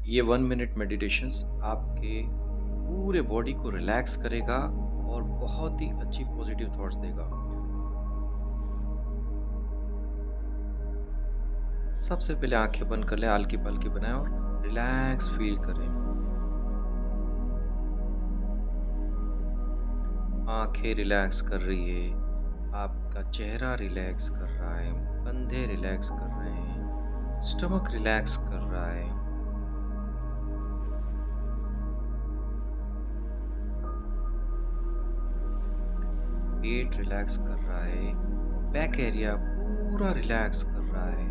ये 1 minute meditations आपके पूरे बॉडी को रिलैक्स करेगा और बहुत ही अच्छी पॉजिटिव थॉट्स देगा। सबसे पहले आंखें बंद कर लें, हल्की पलकी बनाएं और रिलैक्स फील करें। आंखें रिलैक्स कर रही है, आपका चेहरा रिलैक्स कर रहा है, कंधे रिलैक्स कर रहे हैं, स्टमक रिलैक्स कर रहा है। पेट रिलैक्स कर रहा है, बैक एरिया पूरा रिलैक्स कर रहा है।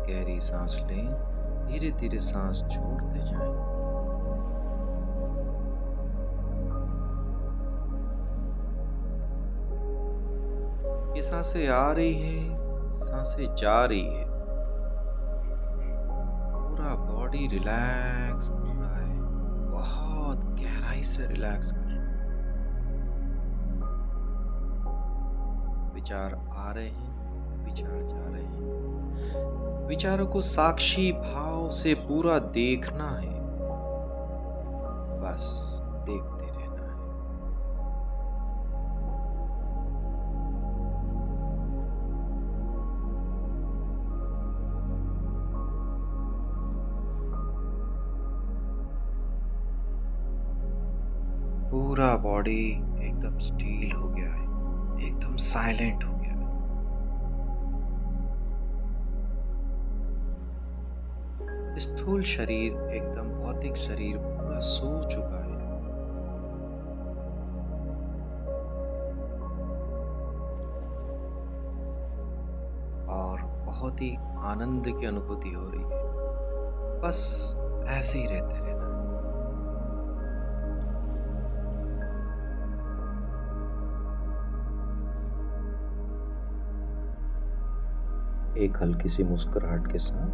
गहरी सांस लें, धीरे धीरे सांस छोड़ते जाएं। ये सांसें आ रही है, सांसें जा रही है, पूरा बॉडी रिलैक्स कर रहा है, बहुत गहराई से रिलैक्स कर रहा है। विचार आ रहे हैं, विचार जा रहे हैं। विचारों को साक्षी भाव से पूरा देखना है, बस देखते रहना है। पूरा बॉडी एकदम स्टील हो गया है, एकदम साइलेंट हो गया है। स्थूल शरीर एकदम भौतिक शरीर पूरा सो चुका है। और बहुत ही आनंद की अनुभूति हो रही है, बस ऐसे ही रहते रहना है। एक हल्की सी मुस्कुराहट के साथ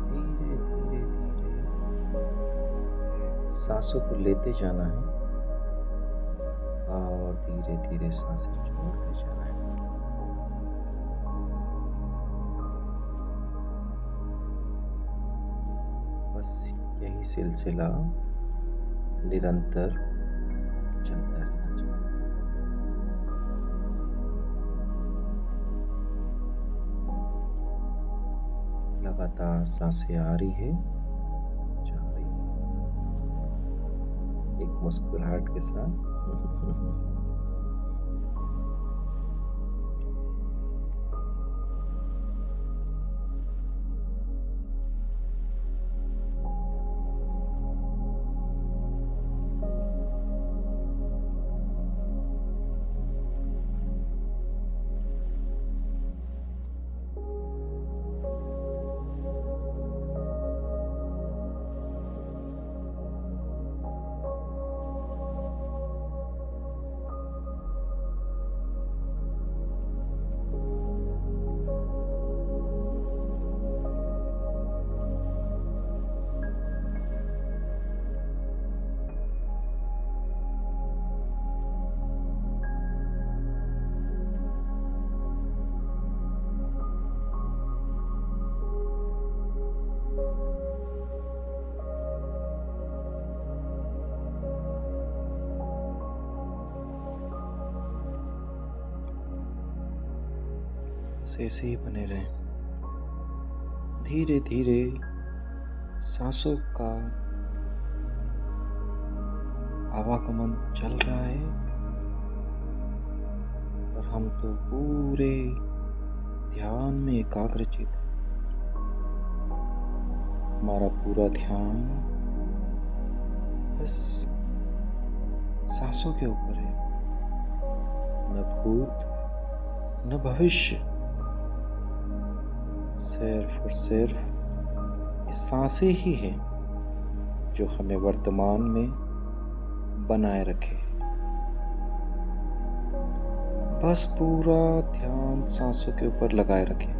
धीरे धीरे धीरे सांसों को लेते जाना है और धीरे धीरे सांसें छोड़ते जाना है। बस यही सिलसिला निरंतर चलता रहना चाहिए। लगातार सांसें आ रही है, जा रही है, एक मुस्कुराहट के साथ। ऐसे ही बने रहें। धीरे धीरे सांसों का आवागमन चल रहा है और हम तो पूरे ध्यान में एकाग्रचित हैं। हमारा पूरा ध्यान बस सांसों के ऊपर है, न भूत न भविष्य, सिर्फ और सिर्फ ये सांसें ही हैं जो हमें वर्तमान में बनाए रखे। बस पूरा ध्यान सांसों के ऊपर लगाए रखें।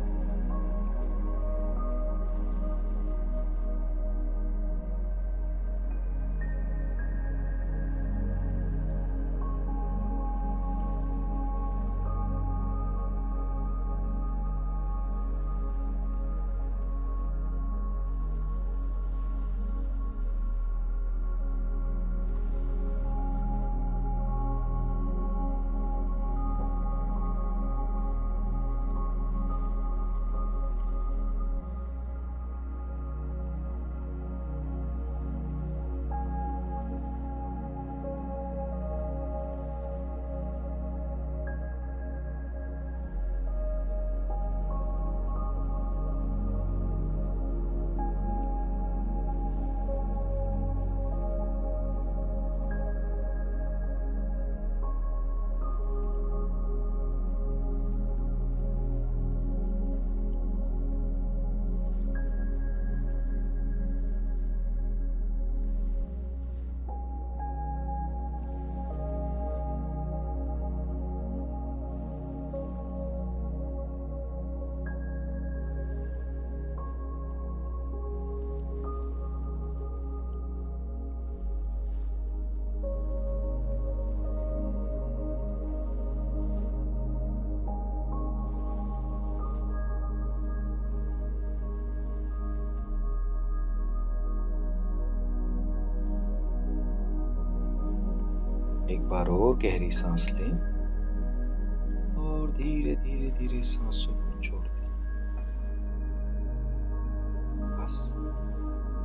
एक बार और गहरी सांस लें और धीरे धीरे धीरे सांसों को छोड़ दें। बस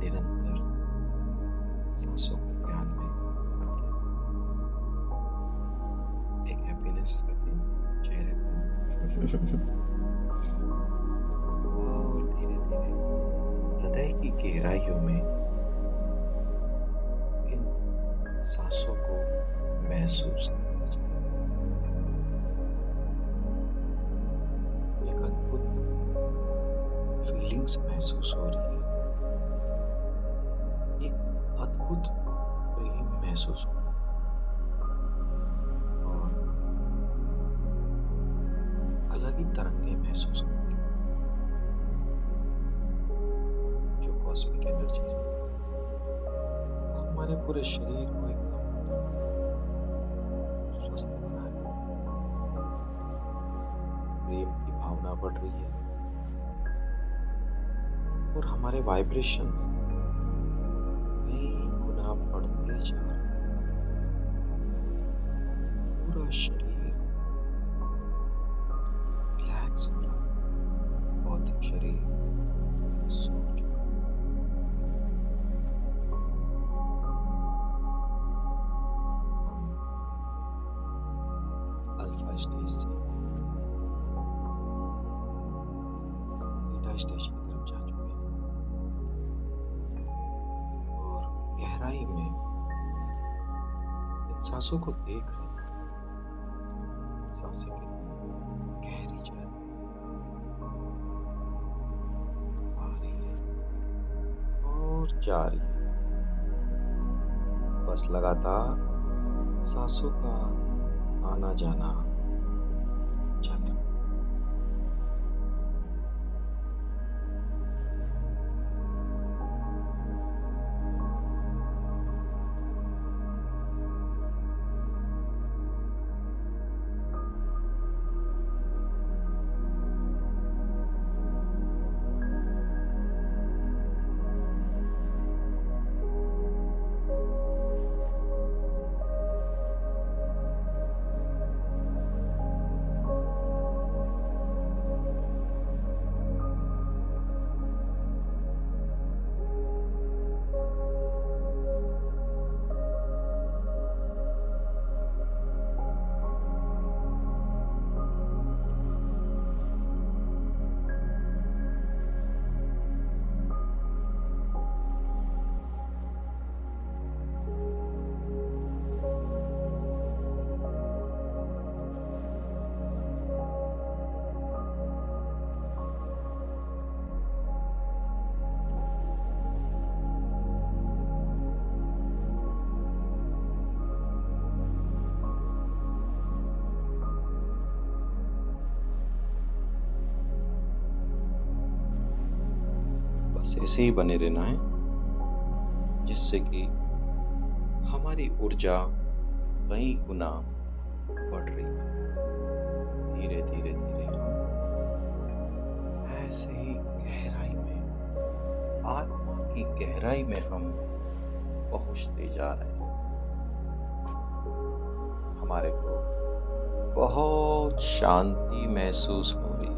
निरंतर सांसों को ध्यान में रखें। एक हैप्पीनेस रखें चेहरे पर और धीरे धीरे हृदय की गहराइयों में इन सांसों को महसूस करते जाएं। एक अद्भुत फीलिंग्स महसूस हो रही है, एक अद्भुत प्रेम महसूस हो रहा है और अलग ही तरंगें महसूस हो रही है जो कॉस्मिक एनर्जीज है वो हमारे पूरे शरीर को एकदम स्वस्थ बना रही है। प्रेम की भावना बढ़ रही है और हमारे वाइब्रेशंस कई गुना बढ़ते जा रहे हैं। पूरा शरीर रिलैक्स हो रहा है, भौतिक शरीर सो चुका है। हम अल्फा स्टेज से बीटा स्टेज की तरफ जा चुके हैं और गहराई में इन सांसों को देख रहे हैं। सांसें कितनी गहरी जा रही है, आ रही है और जा रही है। बस लगातार सांसों का आना जाना चल रहा है। बस ऐसे ही बने रहना है जिससे कि हमारी ऊर्जा कई गुना बढ़ रही है। धीरे धीरे धीरे हम ऐसे ही गहराई में, आत्मा की गहराई में हम पहुंचते जा रहे हैं। हमारे को बहुत शांति महसूस हो रही है।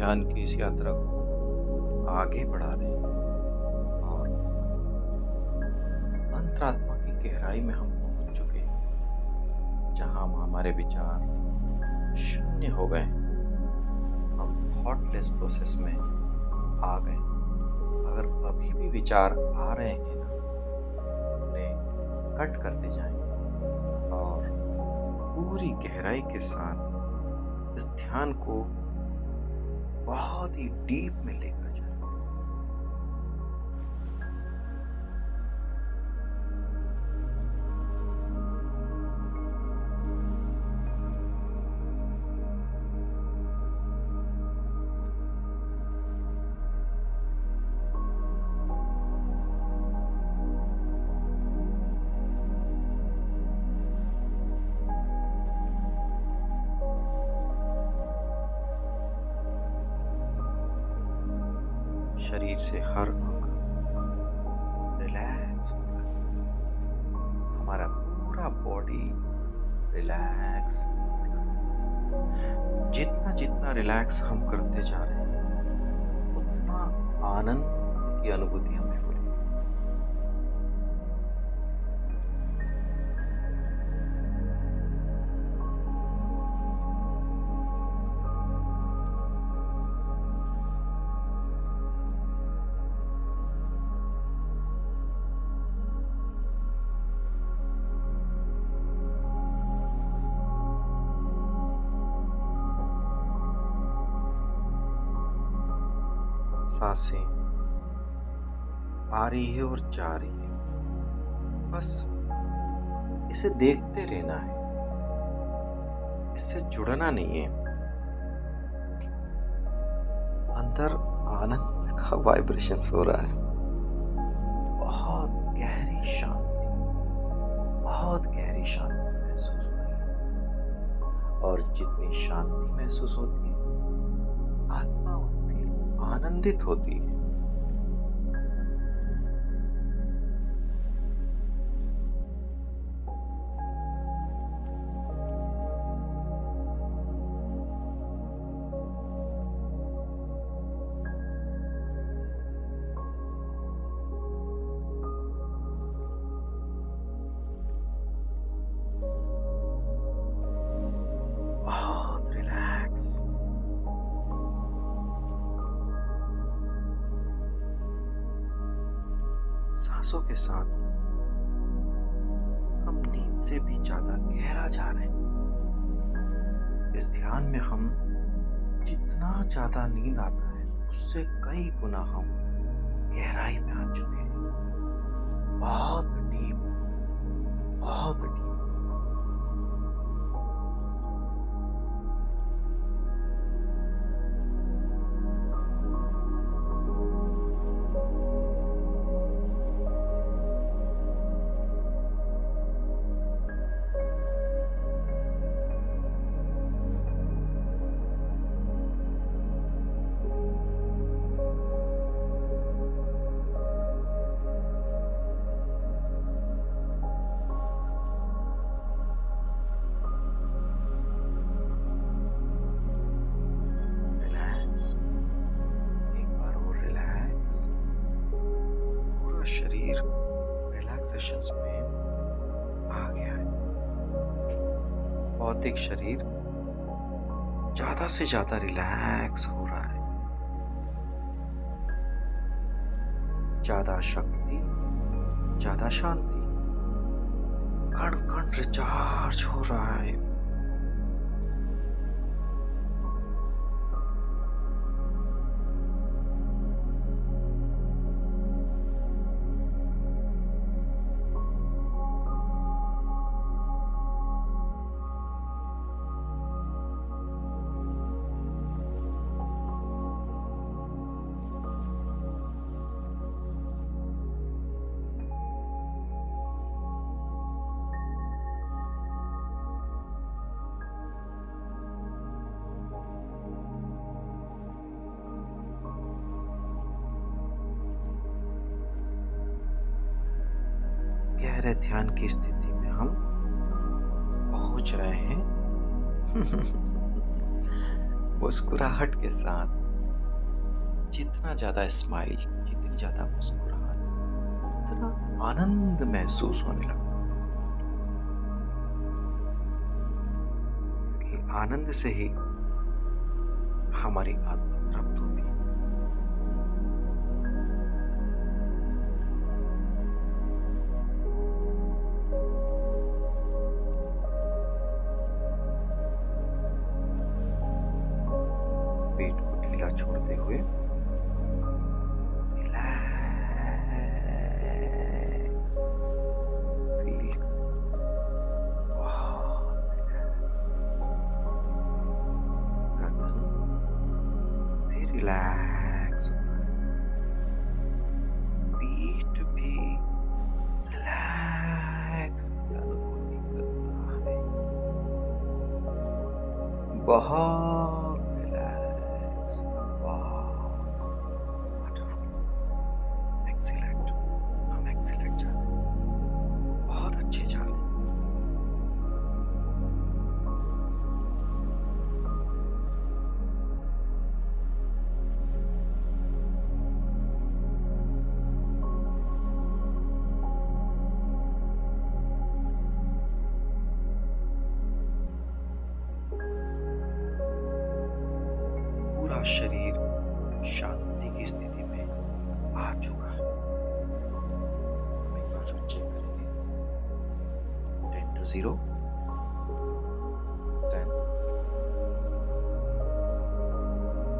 ध्यान की इस यात्रा को आगे बढ़ा रहे हैं और अंतरात्मा की गहराई में हम पहुंच चुके हैं, जहां हमारे विचार शून्य हो गए। हम थॉटलेस प्रोसेस में आ गए। अगर अभी भी विचार आ रहे हैं ना, उन्हें कट करते जाएं और पूरी गहराई के साथ इस ध्यान को बहुत ही डीप में लेकर जाएं। शरीर से हर अंग रिलैक्स हो रहा है। हमारा पूरा बॉडी रिलैक्स हो रहा है। जितना जितना रिलैक्स हम करते जा रहे हैं, उतना आनंद की अनुभूति हमें हो रही है। सांसें आ रही है और जा रही है। बस इसे देखते रहना है, इससे जुड़ना नहीं है। अंदर आनंद का वाइब्रेशंस हो रहा है। बहुत गहरी शांति, बहुत गहरी शांति महसूस हो रही है। और जितनी शांति महसूस होती है, आत्मा उतनी आनंदित होती है। बहुत रिलैक्स। सांसों के साथ हम नींद से भी ज्यादा गहरा जा रहे हैं। इस ध्यान में हम जितना ज्यादा नींद आता है, उससे कई गुना हम गहराई में आ चुके हैं। बहुत डीप, बहुत डीप। शरीर रिलैक्सेशंस में आ गया है। भौतिक शरीर ज्यादा से ज्यादा रिलैक्स हो रहा है। ज्यादा शक्ति, ज्यादा शांति, कण कण रिचार्ज हो रहा है। गहरे ध्यान की स्थिति में हम पहुंच रहे हैं। मुस्कुराहट के साथ जितना ज्यादा स्माइल, जितनी ज्यादा मुस्कुराहट, उतना आनंद महसूस होने लगता है। क्योंकि आनंद से ही हमारी आत्मा तृप्त होती है। पेट को ढीला छोड़ते हुए रिलैक्स फील, गर्दन भी रिलैक्स, पीठ भी रिलैक्स की अनुभूति करना है। बहुत रिलैक्स, वंडरफुल, एक्सीलेंट। हम एक्सीलेंट जा रहे हैं, बहुत अच्छे जा रहे हैं। पूरा शरीर शांति की स्थिति में आ चुका है। हम एक बार फिर चेक करेंगे। 10 to 0, 10,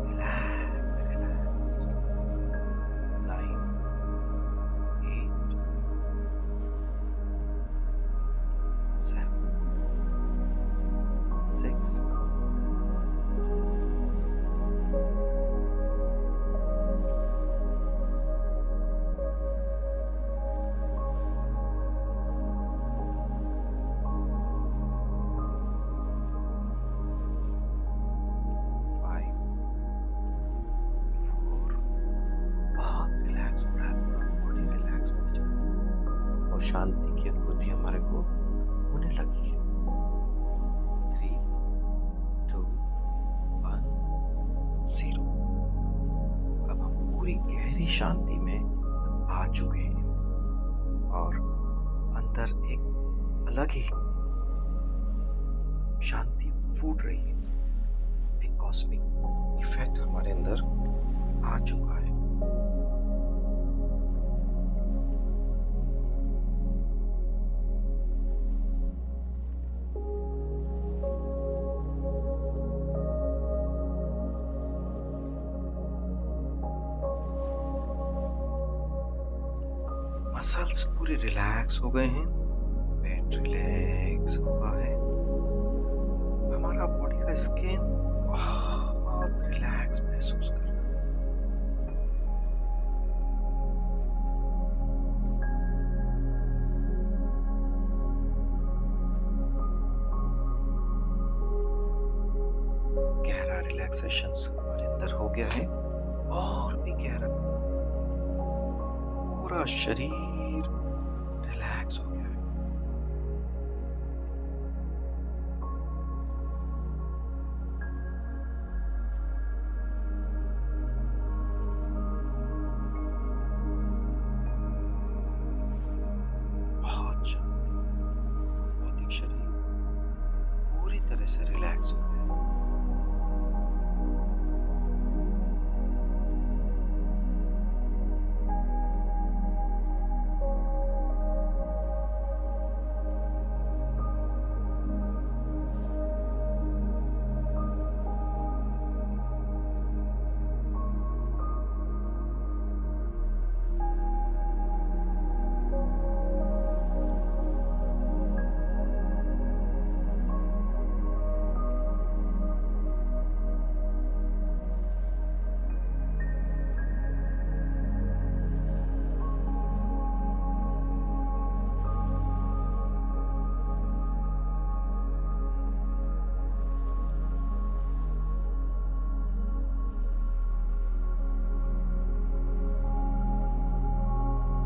रिलैक्स रिलैक्स, 9, 8, 7, 6, 5, 4, बहुत रिलैक्स हो रहा है, पूरा बॉडी रिलैक्स हो जा रहा है और शांति की अनुभूति हमारे को होने लगी है। 3, 2, 1, 0। अब हम पूरी गहरी शांति में आ चुके हैं और अंदर एक अलग ही शांति फूट रही है। एक कॉस्मिक इफेक्ट हमारे अंदर आ चुका है। मसल्स पूरे रिलैक्स हो गए हैं, पेट रिलैक्स हुआ है, हमारा बॉडी का स्किन बहुत रिलैक्स महसूस कर रहा है। गहरा रिलैक्सेशन हमारे अंदर हो गया है और भी गहरा, पूरा शरीर रिलैक्स हो गया है। बहुत शांति, भौतिक शरीर पूरी तरह से रिलैक्स हो गया है।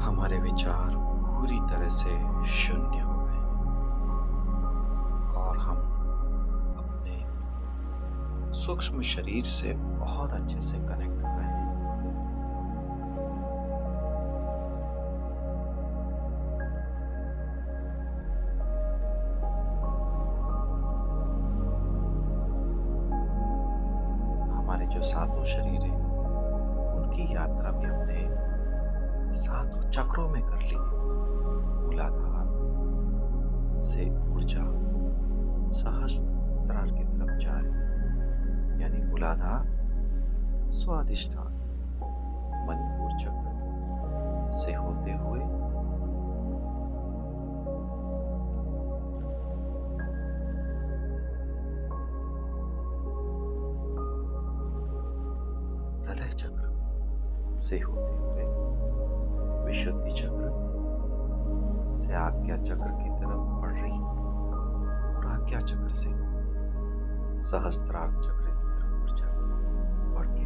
हमारे विचार पूरी तरह से शून्य हो गए और हम अपने सूक्ष्म शरीर से बहुत अच्छे से कनेक्ट हो गए हैं। जो सातों शरीर हैं उनकी यात्रा भी हमने सातों चक्रों में कर ली। मूलाधार से ऊर्जा सहस्त्रार की तरफ जा रही, यानी मूलाधार स्वादिष्ठान मणिपुर चक्र से होते हुए हृदय चक्र से होते हुए विशुद्धि चक्र से आज्ञा चक्र की तरफ बढ़ रही और आज्ञा चक्र से सहस्त्रार चक्र की तरफ ऊर्जा बढ़ के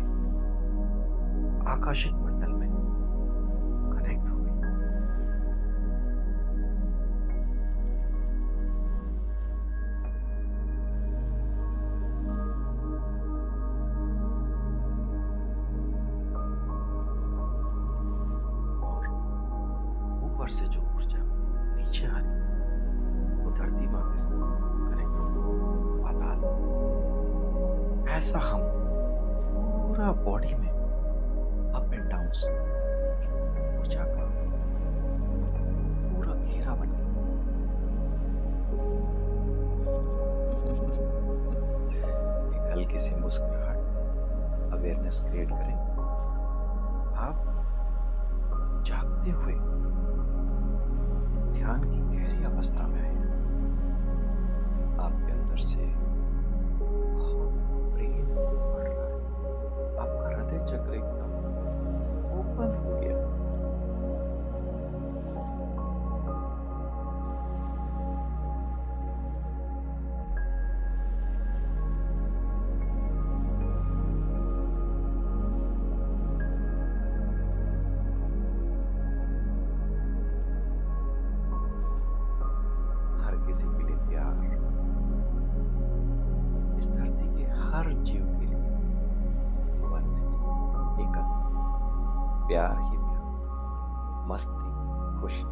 आकाशिक मंडल में कनेक्ट हो गई। और ऊपर से जो ऊर्जा नीचे आ रही वो धरती माँ के साथ कनेक्ट हो पाताल। ऐसा हम पूरा बॉडी में अप एंड डाउन ऊर्जा का पूरा घेरा बन गया। एक हल्की सी मुस्कुराहट अवेयरनेस क्रिएट करें। आप जागते हुए ध्यान की गहरी अवस्था में आए। आपके अंदर से बहुत प्रेम बढ़ रहा है। आपका हृदय चक्र एकदम ओपन हो गया। हर किसी के लिए प्यार, इस धरती के हर जीव के लिए वननेस, एकता, प्यार ही प्यार, मस्ती, खुशी।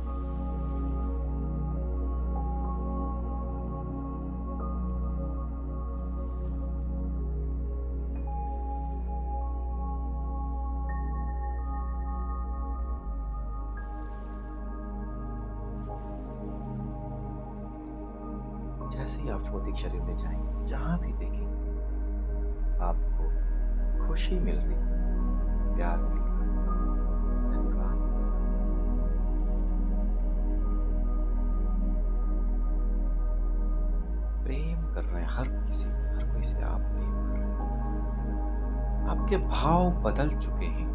जैसे ही आप भौतिक शरीर में जाएंगे, जहां भी देखेंगे आपको खुशी मिल रही, प्यार मिल रहा है। धन्यवाद। प्रेम कर रहे हैं हर किसी, हर कोई से आप प्रेम कर रहे हैं। आपके भाव बदल चुके हैं,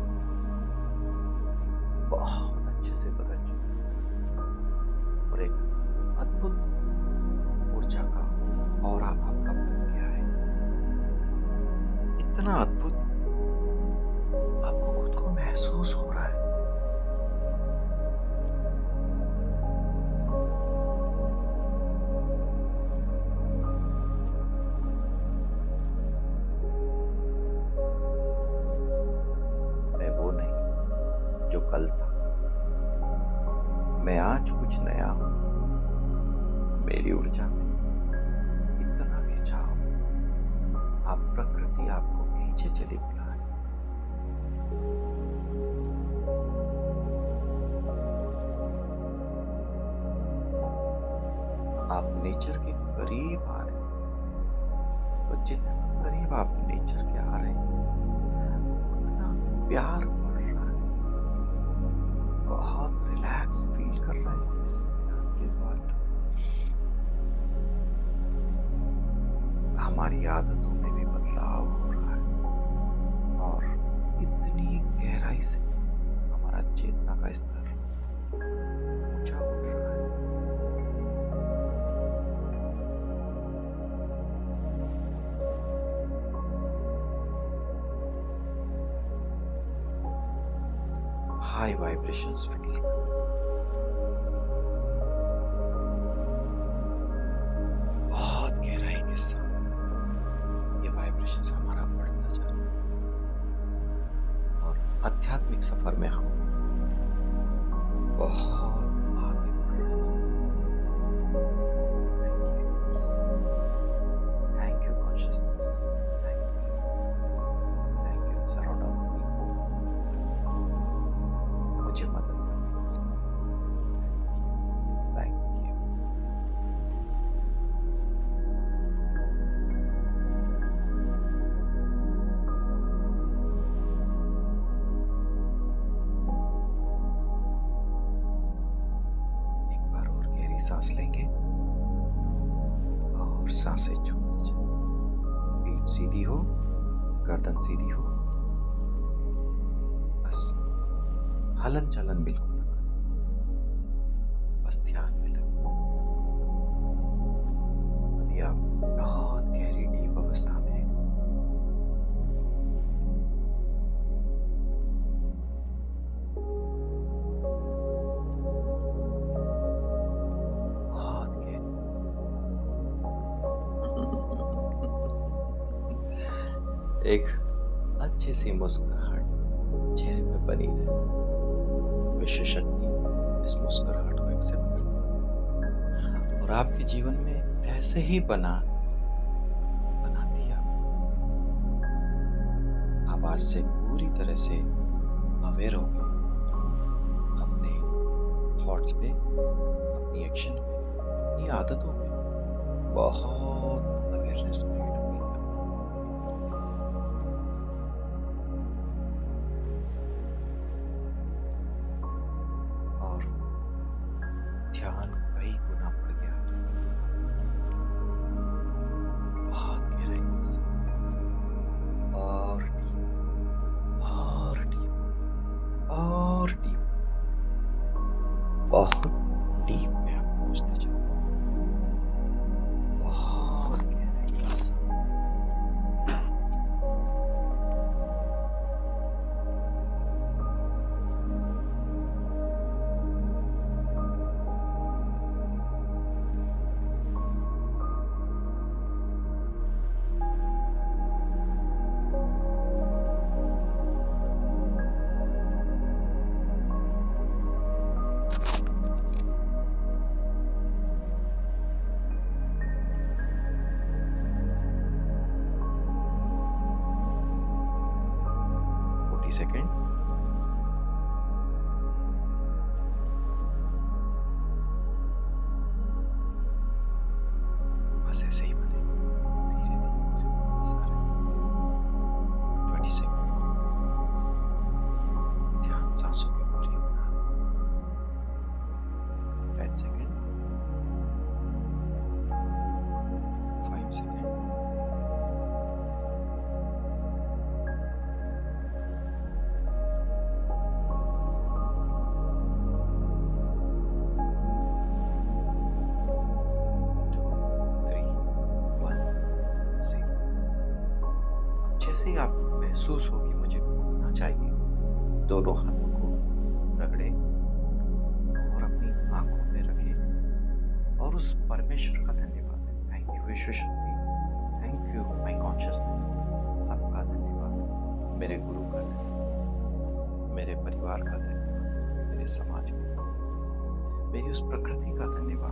बहुत अच्छे से बदल चुके हैं और एक अद्भुत ऊर्जा का ऑरा आपका बन गया है। इतना अद्भुत आपको खुद को महसूस हो रहा है। मैं वो नहीं जो कल था, मैं आज कुछ नया हूं। मेरी ऊर्जा में इतना खिंचाव, आप प्रकृति आपको खींचे चली जा रही। आप नेचर के करीब आ रहे हैं, तो जितना करीब आप नेचर के आ रहे हैं उतना प्यार बढ़ रहा है। बहुत रिलैक्स फील कर रहे हैं इस ध्यान के बाद। हमारी आदतों में भी बदलाव हो रहा है और इतनी गहराई से हमारा चेतना का स्तर ऊंचा उठ रहा है। हाई वाइब्रेशंस फील बहुत गहराई के साथ ये वाइब्रेशंस हमारा बढ़ता जा रहा है और आध्यात्मिक सफर में हम बहुत आगे बढ़ रहे हैं। Thank you consciousness, thank you. गहरी सांस लेंगे और सांसें छोड़ते जाएं। पीठ सीधी हो, गर्दन सीधी हो, बस हलन चलन बिल्कुल न करें, बस ध्यान में लगे। अभी आप बहुत गहरी डीप अवस्था में हैं। बहुत गहरी। एक अच्छी सी मुस्कुराहट चेहरे पे बनी रहे। विश्व शक्ति इस मुस्कुराहट को एक्सेप्ट करती है और आपके जीवन में ऐसे ही बनाती है। आप आज से पूरी तरह से अवेयर हो गए अपने थॉट्स पे, अपनी एक्शन पे, अपनी आदतों पे। बहुत अवेयरनेस क्रिएट हो गई है आपकी। और ध्यान कई गुना बढ़ गया है। बहुत गहराई से और डीप और डीप और डीप, बहुत डीप में आप पहुंचते जाओ। बहुत गहराई से। सेकेंड। बस ऐसे ही बने धीरे धीरे बस आ रहे। 20 सेकेंड। ध्यान सांसों के ऊपर ही बना। 10 सेकेंड। 5 सेकेंड। 2, 3, 1, 0। जैसे ही आपको महसूस हो कि मुझे उठना चाहिए, दोनों हाथों को रगड़े और अपनी आंखों पे रखें और उस परमेश्वर का धन्यवाद दें। थैंक यू विश्व शक्ति, थैंक यू माय कॉन्शियसनेस, सबका धन्यवाद। मेरे गुरु का धन्यवाद, मेरे परिवार का धन्यवाद, मेरे समाज का, मेरी उस प्रकृति का धन्यवाद